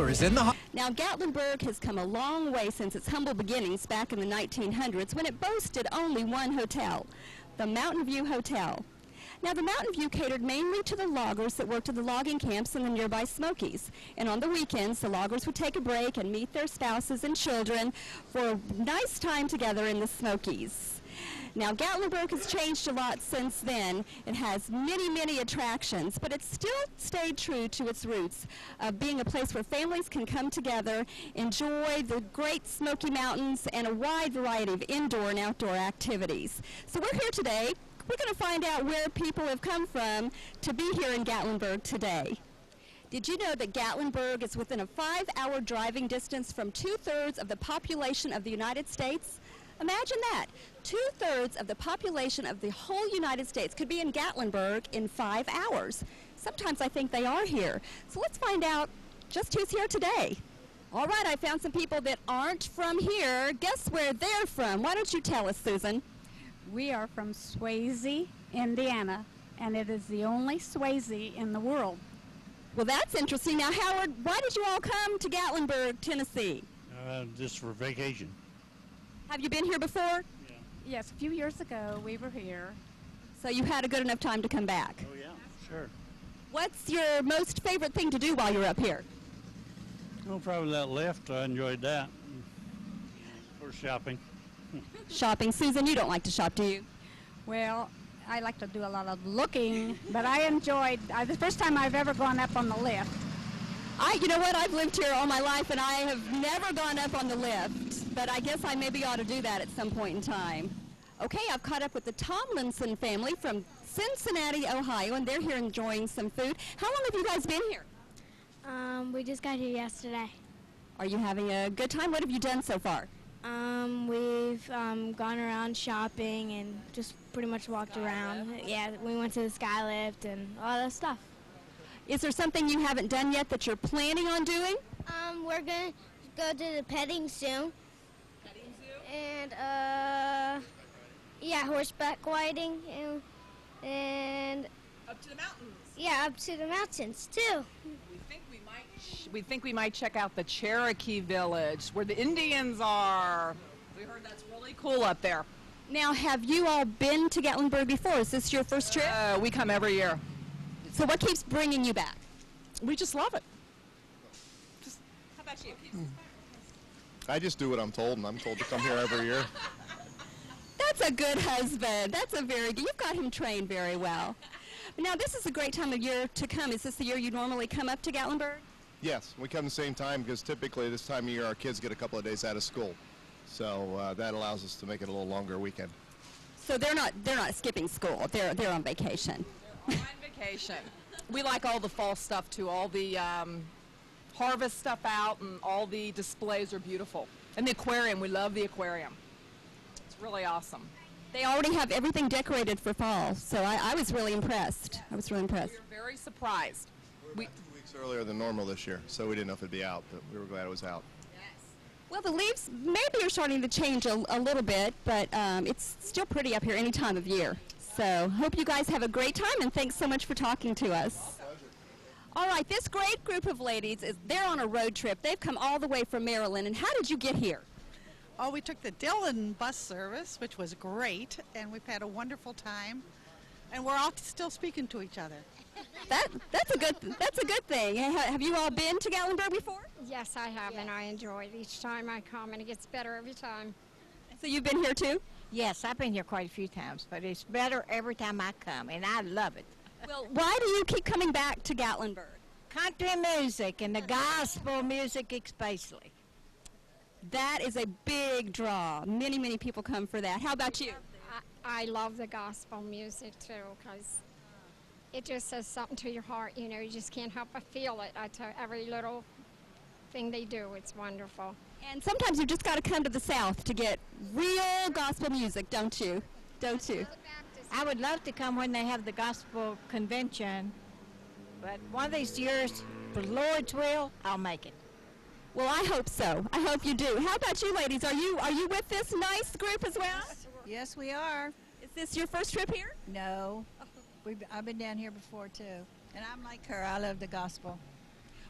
Mueller is in the... Now, Gatlinburg has come a long way since its humble beginnings back in the 1900s when it boasted only one hotel, the Mountain View Hotel. Now, the Mountain View catered mainly to the loggers that worked at the logging camps in the nearby Smokies. And on the weekends, the loggers would take a break and meet their spouses and children for a nice time together in the Smokies. Now, Gatlinburg has changed a lot since then. It has many, many attractions, but it's still stayed true to its roots of being a place where families can come together, enjoy the great Smoky Mountains, and a wide variety of indoor and outdoor activities. So we're here today. We're going to find out where people have come from to be here in Gatlinburg today. Did you know that Gatlinburg is within a 5-hour driving distance from 2/3 of the population of the United States? Imagine that. 2/3 of the population of the whole United States could be in Gatlinburg in 5 hours. Sometimes I think they are here. So let's find out just who's here today. All right, I found some people that aren't from here. Guess where they're from? Why don't you tell us, Susan? We are from Swayze, Indiana, and it is the only Swayze in the world. Well, that's interesting. Now, Howard, why did you all come to Gatlinburg, Tennessee? Just for vacation. Have you been here before? Yeah. Yes, a few years ago we were here. So you had a good enough time to come back? Oh, yeah, sure. What's your most favorite thing to do while you're up here? Oh, probably that lift. I enjoyed that. For shopping. Shopping. Susan, you don't like to shop, do you? Well, I like to do a lot of looking, but I enjoyed, the first time I've ever gone up on the lift. You know what, I've lived here all my life and I have never gone up on the lift, but I guess I maybe ought to do that at some point in time. Okay, I've caught up with the Tomlinson family from Cincinnati, Ohio, and they're here enjoying some food. How long have you guys been here? We just got here yesterday. Are you having a good time? What have you done so far? We've gone around shopping and just pretty much walked around. Yeah, we went to the sky lift and all that stuff. Is there something you haven't done yet that you're planning on doing? We're going to go to the petting zoo. Petting zoo? And, yeah, horseback riding and up to the mountains. Yeah, up to the mountains, too. We think we might check out the Cherokee Village, where the Indians are. We heard that's really cool up there. Now, have you all been to Gatlinburg before? Is this your first trip? We come every year. So what keeps bringing you back? We just love it. How about you? I just do what I'm told, and I'm told to come here every year. That's a good husband. That's a very good. You've got him trained very well. Now, this is a great time of year to come. Is this the year you normally come up to Gatlinburg? Yes, we come the same time because typically this time of year our kids get a couple of days out of school. So that allows us to make it a little longer weekend. So they're not skipping school. They're on vacation. They're on vacation. We like all the fall stuff too. All the harvest stuff out and all the displays are beautiful. And the aquarium, we love the aquarium. It's really awesome. They already have everything decorated for fall, so I was really impressed. I was really impressed. We were very surprised. We were 2 weeks earlier than normal this year, so we didn't know if it'd be out, but we were glad it was out. Yes. Well, the leaves maybe are starting to change a little bit, but it's still pretty up here any time of year. So hope you guys have a great time, and thanks so much for talking to us. All right, this great group of ladies, they're on a road trip. They've come all the way from Maryland, and how did you get here? Oh, we took the Dillon bus service, which was great, and we've had a wonderful time, and we're all still speaking to each other. That's a good thing. Have you all been to Gatlinburg before? Yes, I have, and I enjoy it each time I come, and it gets better every time. So you've been here too? Yes, I've been here quite a few times, but it's better every time I come, and I love it. Well, why do you keep coming back to Gatlinburg? Country music and the gospel music especially. That is a big draw. Many, many people come for that. How about you? I love the gospel music, too, because it just says something to your heart. You know, you just can't help but feel it. Every little thing they do, it's wonderful. And sometimes you've just got to come to the South to get real gospel music, don't you? Don't you? I would love to come when they have the gospel convention, but one of these years, for the Lord's will, I'll make it. Well, I hope so. I hope you do. How about you, ladies? Are you with this nice group as well? Yes, we are. Is this your first trip here? No. I've been down here before, too. And I'm like her. I love the gospel.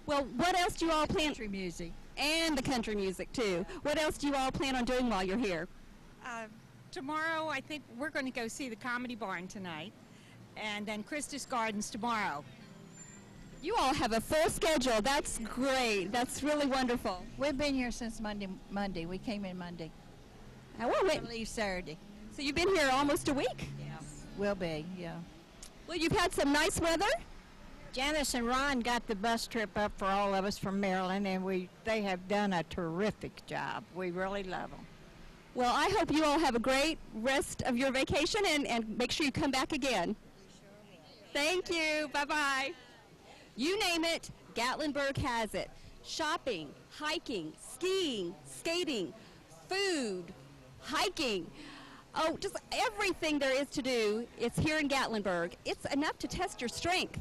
Well, what else do you all plan? Country music. And the country music, too. What else do you all plan on doing while you're here? Tomorrow, I think we're going to go see the Comedy Barn tonight, and then Christus Gardens tomorrow. You all have a full schedule. That's great. That's really wonderful. We've been here since Monday. We came in Monday. Well, wait. We'll leave Saturday. So you've been here almost a week? Yeah. Will be, yeah. Well, you've had some nice weather? Janice and Ron got the bus trip up for all of us from Maryland, and they have done a terrific job. We really love them. Well, I hope you all have a great rest of your vacation, and make sure you come back again. Thank you. Bye-bye. You name it, Gatlinburg has it. Shopping, hiking, skiing, skating, food, hiking. Oh, just everything there is to do is here in Gatlinburg. It's enough to test your strength.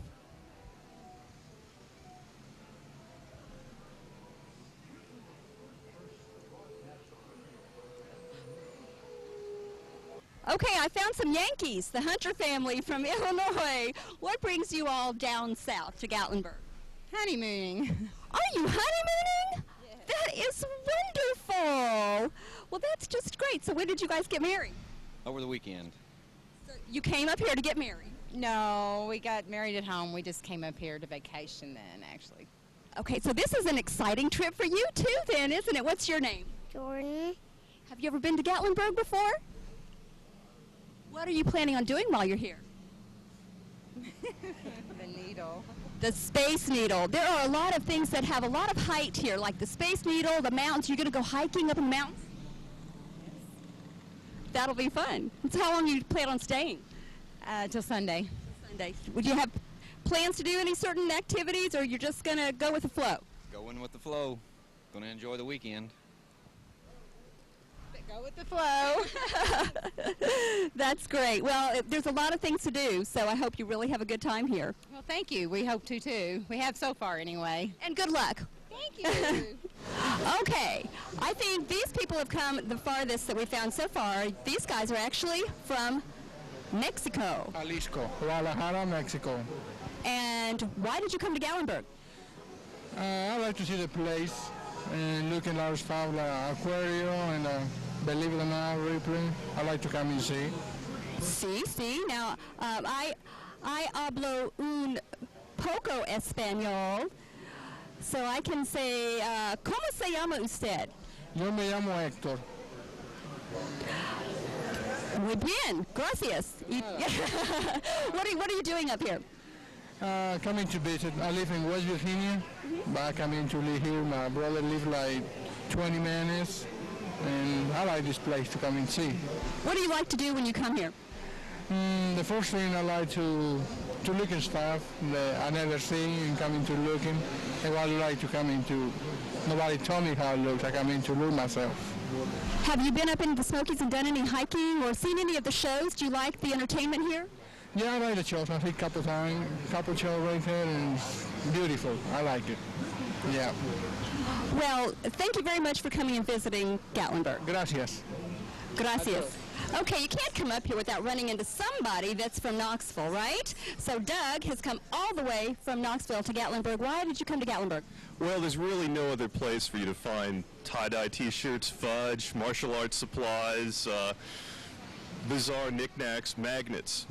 Okay, I found some Yankees, the Hunter family from Illinois. What brings you all down south to Gatlinburg? Honeymooning. Are you honeymooning? Yes. That is wonderful. Well, that's just great. So when did you guys get married? Over the weekend. So you came up here to get married? No, we got married at home. We just came up here to vacation then, actually. Okay, so this is an exciting trip for you too then, isn't it? What's your name? Jordan. Have you ever been to Gatlinburg before? What are you planning on doing while you're here? The Needle. The Space Needle. There are a lot of things that have a lot of height here, like the Space Needle, the mountains. You're going to go hiking up in the mountains? Yes. That'll be fun. So how long do you plan on staying? Till Sunday. Sunday. Would you have plans to do any certain activities, or you're just going to go with the flow? Going with the flow. Going to enjoy the weekend. Go with the flow. That's great. Well, there's a lot of things to do, so I hope you really have a good time here. Well, thank you. We hope to, too. We have so far, anyway. And good luck. Thank you. Okay. I think these people have come the farthest that we found so far. These guys are actually from Mexico. Jalisco, Guadalajara, Mexico. And why did you come to Gatlinburg? I like to see the place and look at our stuff like aquarium and believe it or not, really pretty. I like to come and see. See. Now, I hablo un poco español, so I can say, ¿cómo se llama usted? Yo me llamo Héctor. Muy bien, gracias. What are you doing up here? Coming to visit. I live in West Virginia, but I come in to live here. My brother lives like 20 minutes, and I like this place to come and see. What do you like to do when you come here? The first thing I like to look at stuff that I never see and come into looking. And I like to come into, nobody told me how it looks. I come in to look myself. Have you been up in the Smokies and done any hiking or seen any of the shows? Do you like the entertainment here? Yeah, I like the shows. I've seen a couple times, couple shows right there, and it's beautiful. I like it. Yeah. Well, thank you very much for coming and visiting Gatlinburg. Gracias. Gracias. Okay, you can't come up here without running into somebody that's from Knoxville, right? So Doug has come all the way from Knoxville to Gatlinburg. Why did you come to Gatlinburg? Well, there's really no other place for you to find tie-dye t-shirts, fudge, martial arts supplies, bizarre knickknacks, magnets.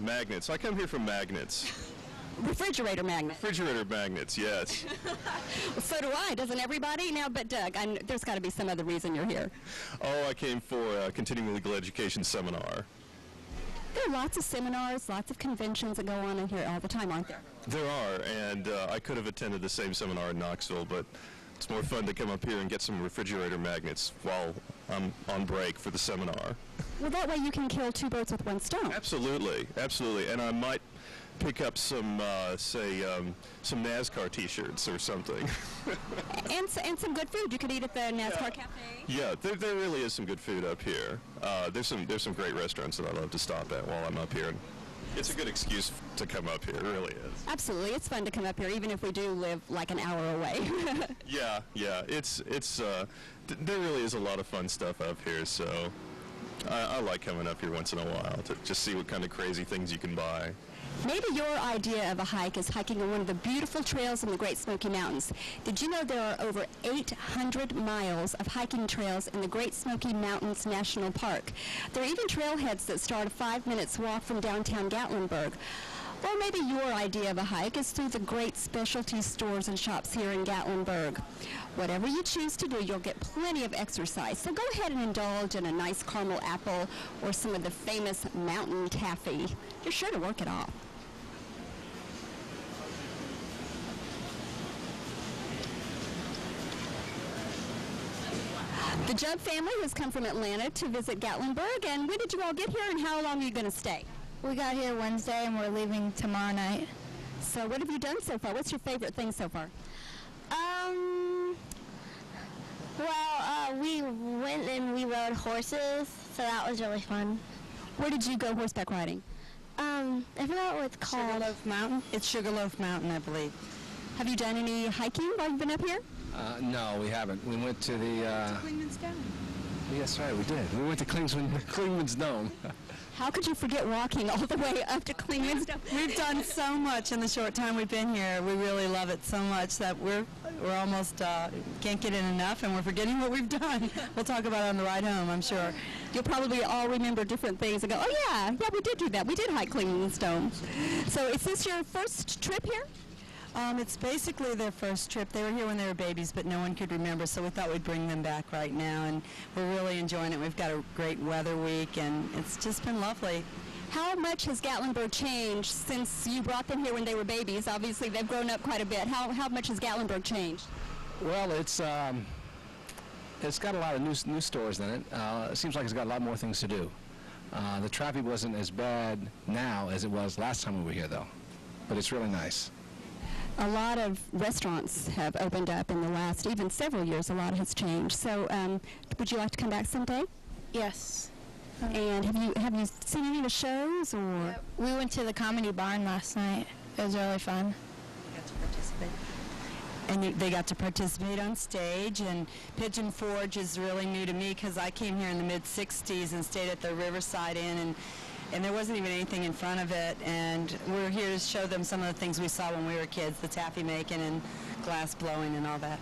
I come here for magnets. Refrigerator magnets. Refrigerator magnets, yes. Well, so do I. Doesn't everybody? Now, but Doug, there's got to be some other reason you're here. Oh, I came for a continuing legal education seminar. There are lots of seminars, lots of conventions that go on in here all the time, aren't there? There are, and I could have attended the same seminar in Knoxville, but it's more fun to come up here and get some refrigerator magnets while I'm on break for the seminar. Well, that way you can kill two birds with one stone. Absolutely, and I might pick up some, some NASCAR T-shirts or something. and some good food you could eat at the NASCAR Cafe. Yeah, there really is some good food up here. There's some great restaurants that I love to stop at while I'm up here. It's a good excuse to come up here, it really is. Absolutely, it's fun to come up here, even if we do live like an hour away. Yeah, it's there really is a lot of fun stuff up here, so I like coming up here once in a while to just see what kind of crazy things you can buy. Maybe your idea of a hike is hiking on one of the beautiful trails in the Great Smoky Mountains. Did you know there are over 800 miles of hiking trails in the Great Smoky Mountains National Park? There are even trailheads that start a 5 minutes walk from downtown Gatlinburg. Or maybe your idea of a hike is through the great specialty stores and shops here in Gatlinburg. Whatever you choose to do, you'll get plenty of exercise. So go ahead and indulge in a nice caramel apple or some of the famous mountain taffy. You're sure to work it off. The Judd family has come from Atlanta to visit Gatlinburg. And when did you all get here, and how long are you going to stay? We got here Wednesday and we're leaving tomorrow night. So what have you done so far? What's your favorite thing so far? We went and we rode horses, so that was really fun. Where did you go horseback riding? I forgot what it's called. Sugarloaf Mountain? It's Sugarloaf Mountain, I believe. Have you done any hiking while you've been up here? No, we haven't. We went to the... Clingman's Dome. Yes, right, we did. We went to Clingman's Dome. How could you forget walking all the way up to Clingman's Dome? We've done so much in the short time we've been here. We really love it so much that we're almost can't get in enough, and we're forgetting what we've done. We'll talk about it on the ride home, I'm sure. You'll probably all remember different things and go, oh yeah, we did do that. We did hike Clingman's Dome. So is this your first trip here? It's basically their first trip. They were here when they were babies, but no one could remember, so we thought we'd bring them back right now, and we're really enjoying it. We've got a great weather week, and it's just been lovely. How much has Gatlinburg changed since you brought them here when they were babies? Obviously, they've grown up quite a bit. How much has Gatlinburg changed? Well, it's got a lot of new stores in it. It seems like it's got a lot more things to do. The traffic wasn't as bad now as it was last time we were here, though, but it's really nice. A lot of restaurants have opened up in the last even several years. A lot has changed. So would you like to come back someday? Yes. And have you seen any of the shows? Or We went to the Comedy Barn last night. It was really fun. Got to participate. And they got to participate on stage, and Pigeon Forge is really new to me because I came here in the mid-'60s and stayed at the Riverside Inn, and there wasn't even anything in front of it, and we're here to show them some of the things we saw when we were kids, the taffy making and glass blowing and all that.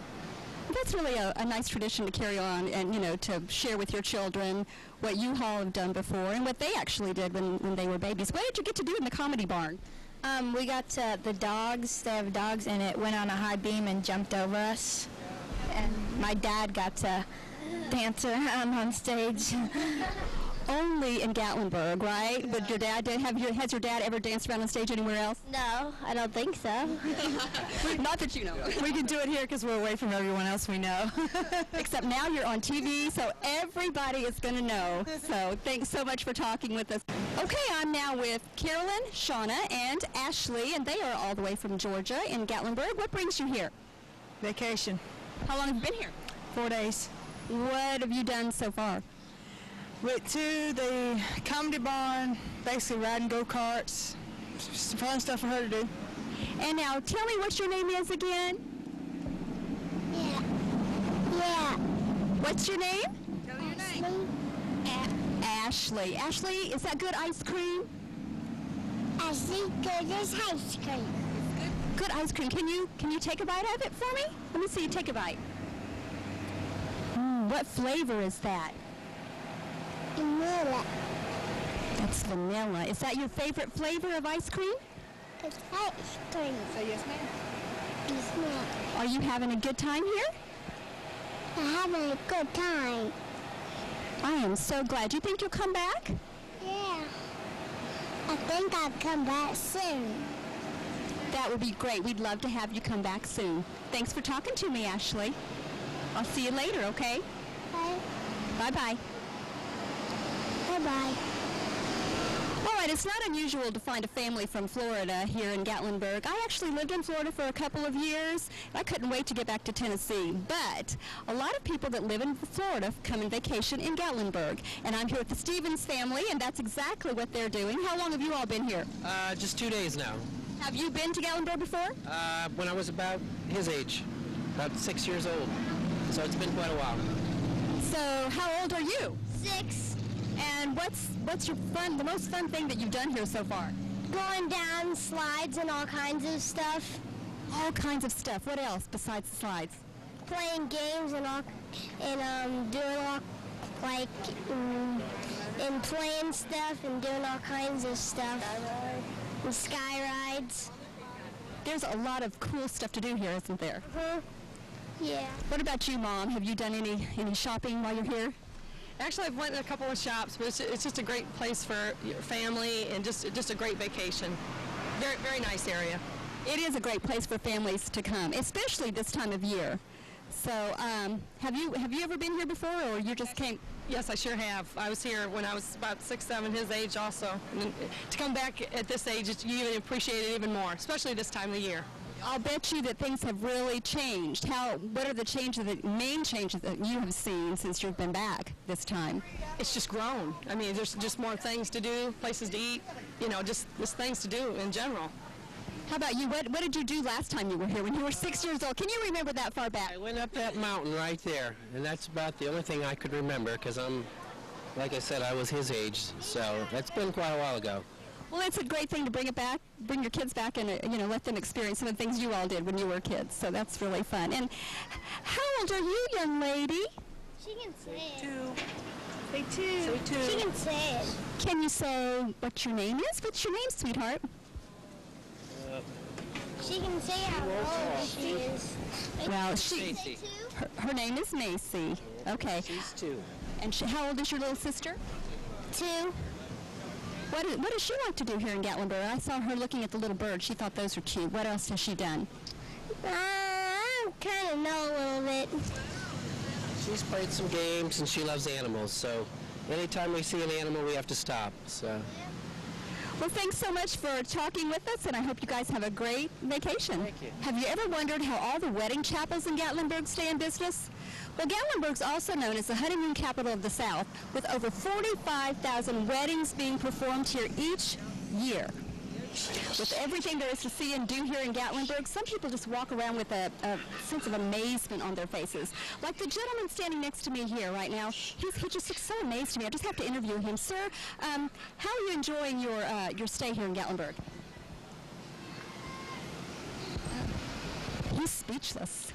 That's really a nice tradition to carry on and, to share with your children what you all have done before and what they actually did when they were babies. What did you get to do in the Comedy Barn? We got the dogs. They have dogs, and it went on a high beam and jumped over us. And my dad got to dance around on stage. Only in Gatlinburg, right? But has your dad ever danced around on stage anywhere else? No, I don't think so. Not that you know. We can do it here because we're away from everyone else we know. Except now you're on TV, so everybody is going to know. So thanks so much for talking with us. Okay, I'm now with Carolyn, Shauna, and Ashley, and they are all the way from Georgia in Gatlinburg. What brings you here? Vacation. How long have you been here? 4 days. What have you done so far? Went to the Comedy Barn, basically riding go-karts. Some fun stuff for her to do. And now tell me what your name is again. Yeah. What's your name? Tell your name. Ashley. Ashley, is that good ice cream? Ashley, good as ice cream. Good ice cream. Can you take a bite of it for me? Let me see you take a bite. What flavor is that? Vanilla. That's vanilla. Is that your favorite flavor of ice cream? It's ice cream. Say yes, ma'am. Yes, ma'am. Are you having a good time here? I'm having a good time. I am so glad. Do you think you'll come back? Yeah. I think I'll come back soon. That would be great. We'd love to have you come back soon. Thanks for talking to me, Ashley. I'll see you later, okay? Bye. Bye-bye. Bye-bye. All right, it's not unusual to find a family from Florida here in Gatlinburg. I actually lived in Florida for a couple of years. I couldn't wait to get back to Tennessee. But a lot of people that live in Florida come on vacation in Gatlinburg. And I'm here with the Stevens family, and that's exactly what they're doing. How long have you all been here? Just 2 days now. Have you been to Gatlinburg before? When I was about his age, about 6 years old. So it's been quite a while. So how old are you? 6. And what's the most fun thing that you've done here so far? Going down slides and all kinds of stuff. All kinds of stuff. What else besides the slides? Playing games and all, and doing all like and playing stuff and doing all kinds of stuff. And sky rides. There's a lot of cool stuff to do here, isn't there? Yeah. What about you, Mom? Have you done any shopping while you're here? Actually, I've went to a couple of shops, but it's just a great place for your family and just a great vacation. Very, very nice area. It is a great place for families to come, especially this time of year. So, have you ever been here before, or you just came? Yes, I sure have. I was here when I was about 6, 7, his age also. And then to come back at this age, you even appreciate it even more, especially this time of the year. I'll bet you that things have really changed. What are the main changes that you have seen since you've been back this time? It's just grown. I mean, there's just more things to do, places to eat, just things to do in general. How about you? What did you do last time you were here when you were 6 years old? Can you remember that far back? I went up that mountain right there, and that's about the only thing I could remember because like I said, I was his age, so that's been quite a while ago. Well, it's a great thing to bring your kids back and, let them experience some of the things you all did when you were kids, so that's really fun. And how old are you, young lady? She can say it. 2. Say 2. Say 2. She can say it. Can you say what your name is? What's your name, sweetheart? She can say how old she is. Well, Macy. her name is Macy. Okay. She's 2. And how old is your little sister? 2. What does she like to do here in Gatlinburg? I saw her looking at the little birds. She thought those were cute. What else has she done? I kind of know a little bit. She's played some games, and she loves animals, so anytime we see an animal, we have to stop. So. Well, thanks so much for talking with us, and I hope you guys have a great vacation. Thank you. Have you ever wondered how all the wedding chapels in Gatlinburg stay in business? Well, Gatlinburg's also known as the honeymoon capital of the South, with over 45,000 weddings being performed here each year. With everything there is to see and do here in Gatlinburg, some people just walk around with a sense of amazement on their faces. Like the gentleman standing next to me here right now, he just looks so amazed to me. I just have to interview him. Sir, how are you enjoying your stay here in Gatlinburg? He's speechless.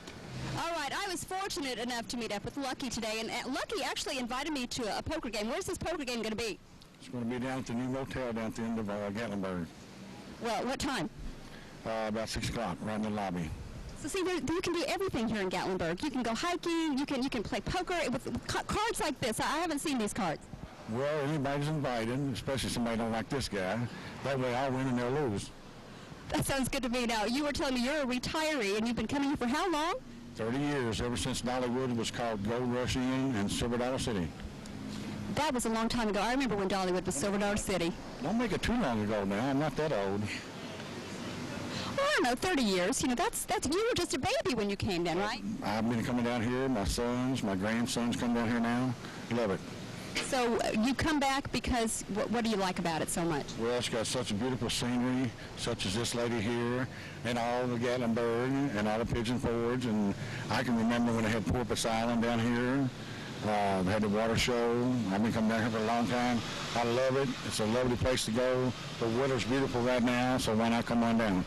All right, I was fortunate enough to meet up with Lucky today, and Lucky actually invited me to a poker game. Where's this poker game going to be? It's going to be down at the new motel down at the end of Gatlinburg. Well, what time? About 6 o'clock, right in the lobby. So see, you can do everything here in Gatlinburg. You can go hiking, you can play poker with cards like this. I haven't seen these cards. Well, anybody's invited, especially somebody don't like this guy. That way I'll win and they'll lose. That sounds good to me. Now, you were telling me you're a retiree, and you've been coming here for how long? 30 years, ever since Dollywood was called Gold Rush Inn and Silver Dollar City. That was a long time ago. I remember when Dollywood was Silver Dollar City. Don't make it too long ago now. I'm not that old. Well, I don't know, 30 years. That's you were just a baby when you came then, right? I've been coming down here. My sons, my grandsons come down here now. Love it. So you come back because what do you like about it so much? Well, it's got such a beautiful scenery, such as this lady here, and all the Gatlinburg, and all the Pigeon Forge. And I can remember when they had Porpoise Island down here. They had the water show. I've been coming down here for a long time. I love it. It's a lovely place to go. The weather's beautiful right now, so why not come on down?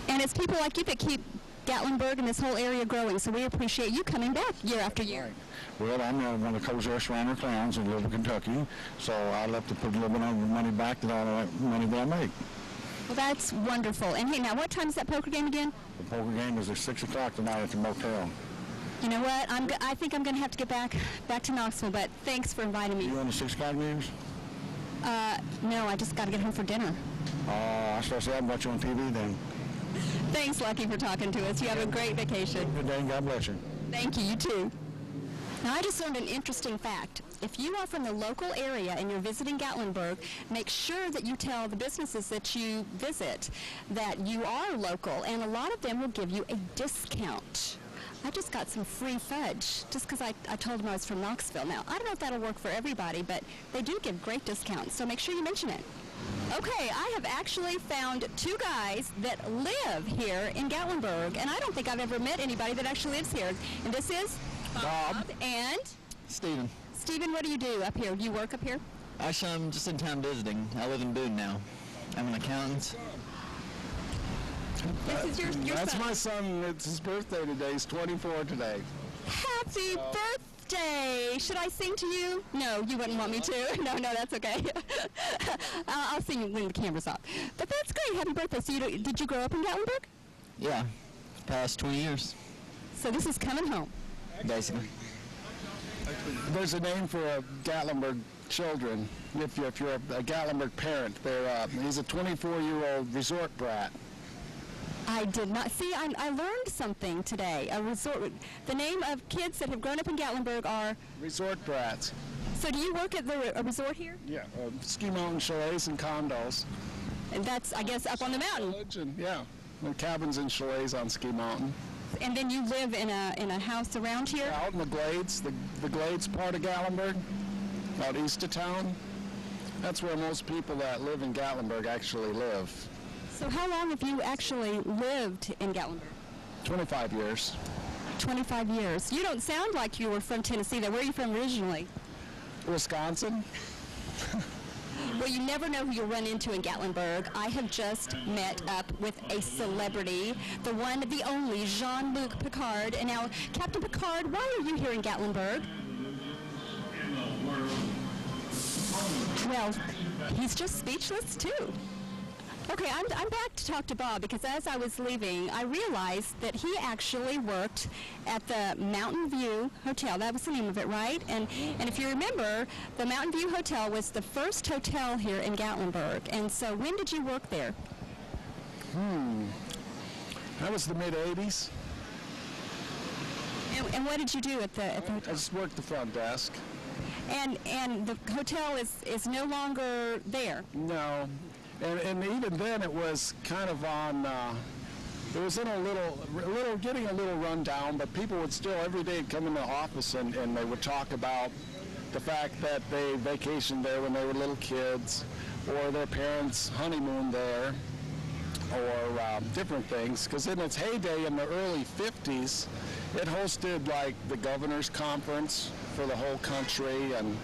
And it's people like you that keep Gatlinburg and this whole area growing, so we appreciate you coming back year after year. Well, I'm one of the coziest Rhino clowns in Louisville, Kentucky, so I love to put a little bit of money back to all the money that I make. Well, that's wonderful. And hey, now what time is that poker game again? The poker game is at 6 o'clock tonight at the motel. You know what? I think I'm going to have to get back to Knoxville, but thanks for inviting me. You on the 6 o'clock news? No, I just got to get home for dinner. I started saying I'll watch you on TV then. Thanks, Lucky, for talking to us. You have a great vacation. Good day, and God bless you. Thank you. You too. Now, I just learned an interesting fact. If you are from the local area and you're visiting Gatlinburg, make sure that you tell the businesses that you visit that you are local, and a lot of them will give you a discount. I just got some free fudge just because I told them I was from Knoxville. Now, I don't know if that'll work for everybody, but they do give great discounts, so make sure you mention it. Okay, I have actually found 2 guys that live here in Gatlinburg, and I don't think I've ever met anybody that actually lives here. And this is Bob and Stephen. Stephen, what do you do up here? Do you work up here? Actually, I'm just in town visiting. I live in Boone now. I'm an accountant. This is your That's son. my son. It's his birthday today. He's 24 today. Happy birthday! Should I sing to you? No, you wouldn't want me to. No, that's okay. I'll sing when the camera's off. But that's great. Happy birthday. So did you grow up in Gatlinburg? Yeah, past 20 years, So this is coming home. basically. There's a name for Gatlinburg children. If you're a Gatlinburg parent, he's a 24-year-old resort brat. I did not. See, I learned something today. A resort. The name of kids that have grown up in Gatlinburg are... Resort brats. So do you work at a resort here? Yeah, ski mountain chalets and condos. And that's, I guess, up on the mountain. Yeah, the cabins and chalets on Ski Mountain. And then you live in a house around here? Out in the Glades, the Glades part of Gatlinburg, out east of town. That's where most people that live in Gatlinburg actually live. So how long have you actually lived in Gatlinburg? 25 years. 25 years. You don't sound like you were from Tennessee, though. Where are you from originally? Wisconsin. Well, you never know who you'll run into in Gatlinburg. I have just met up with a celebrity, the one, the only, Jean-Luc Picard. And now, Captain Picard, why are you here in Gatlinburg? Well, he's just speechless, too. Okay, I'm back to talk to Bob, because as I was leaving, I realized that he actually worked at the Mountain View Hotel. That was the name of it, right? And if you remember, the Mountain View Hotel was the first hotel here in Gatlinburg. And so when did you work there? That was the mid-'80s. And what did you do at the hotel? I just worked the front desk. And the hotel is no longer there? No. And even then, it was kind of on. It was in a little, getting a little run down. But people would still every day come in the office and they would talk about the fact that they vacationed there when they were little kids, or their parents honeymooned there, or different things. Because in its heyday in the early '50s, it hosted like the governor's conference for the whole country, and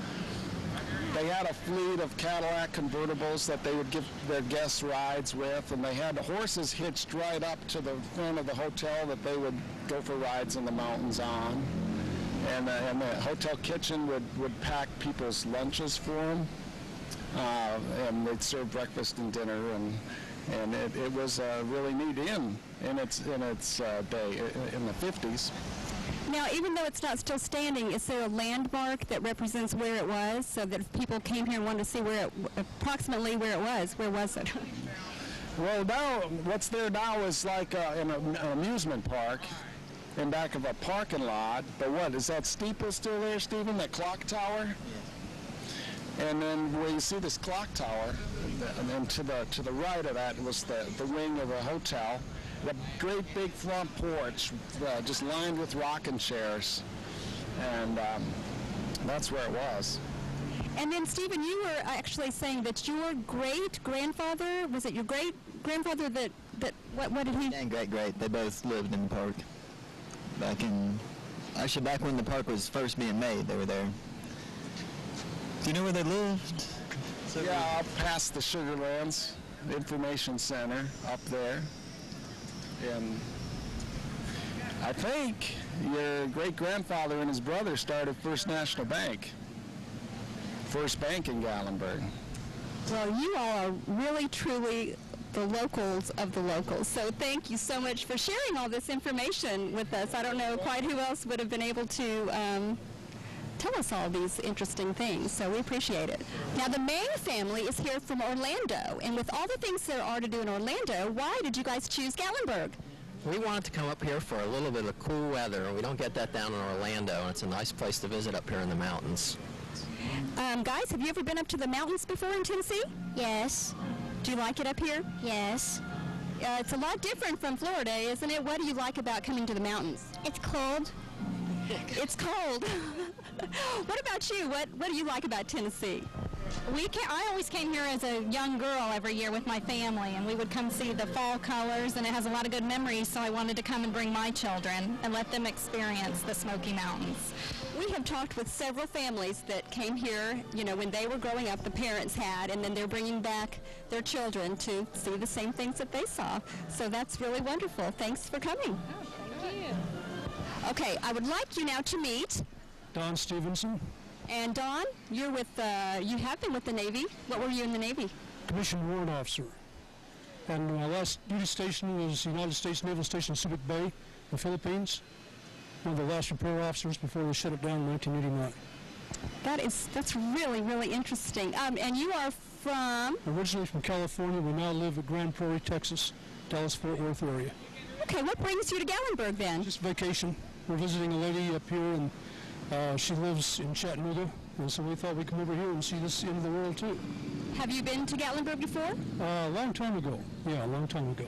they had a fleet of Cadillac convertibles that they would give their guests rides with, and they had horses hitched right up to the front of the hotel that they would go for rides in the mountains on. And the hotel kitchen would pack people's lunches for them, and they'd serve breakfast and dinner, and it was a really neat inn in its day in the 50s. Now, even though it's not still standing, is there a landmark that represents where it was, so that if people came here and wanted to see approximately where it was, where was it? Well, now, what's there now is like an amusement park in back of a parking lot. But what, is that steeple still there, Stephen, that clock tower? And then where you see this clock tower, and then to the right of that was the wing of a hotel. A great big front porch, just lined with rocking chairs, and that's where it was. And then, Stephen, you were actually saying that your great-grandfather, was it your great-grandfather that what did he? And great. They both lived in the park. Back when the park was first being made, they were there. Do you know where they lived? Yeah, up past the Sugarlands Information Center, up there. And I think your great-grandfather and his brother started First National Bank, first bank in Gatlinburg. Well, you all are really, truly the locals of the locals. So thank you so much for sharing all this information with us. I don't know quite who else would have been able to tell us all these interesting things, so we appreciate it. Now, the Main family is here from Orlando, and with all the things there are to do in Orlando, why did you guys choose Gatlinburg? We wanted to come up here for a little bit of cool weather. We don't get that down in Orlando, and it's a nice place to visit up here in the mountains. Guys, have you ever been up to the mountains before in Tennessee? Yes. Do you like it up here? Yes. It's a lot different from Florida, isn't it? What do you like about coming to the mountains? It's cold. It's cold. What about you? What do you like about Tennessee? I always came here as a young girl every year with my family, and we would come see the fall colors, and it has a lot of good memories, so I wanted to come and bring my children and let them experience the Smoky Mountains. We have talked with several families that came here, you know, when they were growing up, the parents had, and then they're bringing back their children to see the same things that they saw. So that's really wonderful. Thanks for coming. Thank you. Okay, I would like you now to meet Don Stevenson, And Don, you're with, you have been with the Navy. What were you in the Navy? Commissioned Warrant Officer. And my last duty station was United States Naval Station Subic Bay, the Philippines. One of the last repair officers before they shut it down in 1989. That's really, really interesting. And you are from? Originally from California. We now live at Grand Prairie, Texas, Dallas-Fort Worth area. Okay, what brings you to Gatlinburg then? Just vacation. We're visiting a lady up here, and she lives in Chattanooga, and so we thought we'd come over here and see this end of the world too. Have you been to Gatlinburg before? A long time ago. Yeah, a long time ago.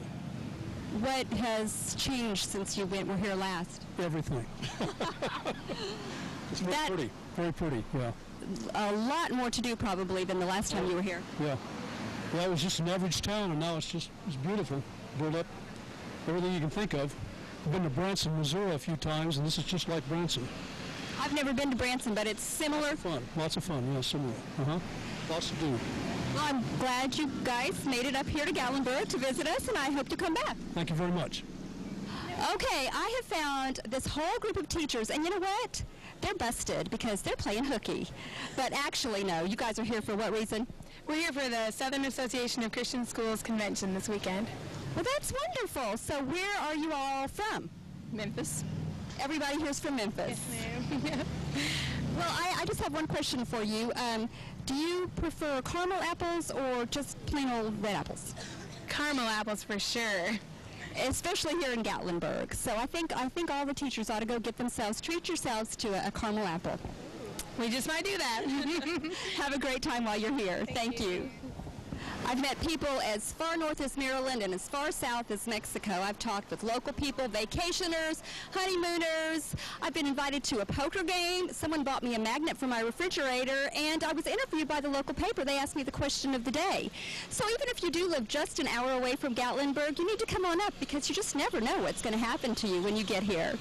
What has changed since you were here last? Everything. It's very pretty. Very pretty, yeah. A lot more to do probably than the last time you were here. Yeah. Well, it was just an average town, and now it's beautiful. Built up everything you can think of. I've been to Branson, Missouri a few times, and this is just like Branson. I've never been to Branson, but it's similar. Lots of fun, yeah, similar. Lots to do. Well, I'm glad you guys made it up here to Gatlinburg to visit us, and I hope to come back. Thank you very much. Okay, I have found this whole group of teachers, and you know what? They're busted because they're playing hooky. But actually, no, you guys are here for what reason? We're here for the Southern Association of Christian Schools convention this weekend. Well, that's wonderful. So where are you all from? Memphis. Everybody here's from Memphis. Yes, ma'am. Well, I just have one question for you. Do you prefer caramel apples or just plain old red apples? Caramel apples for sure. Especially here in Gatlinburg. So I think all the teachers ought to go treat yourselves to a caramel apple. We just might do that. Have a great time while you're here. Thank you. I've met people as far north as Maryland and as far south as Mexico. I've talked with local people, vacationers, honeymooners. I've been invited to a poker game. Someone bought me a magnet for my refrigerator, and I was interviewed by the local paper. They asked me the question of the day. So even if you do live just an hour away from Gatlinburg, you need to come on up because you just never know what's going to happen to you when you get here.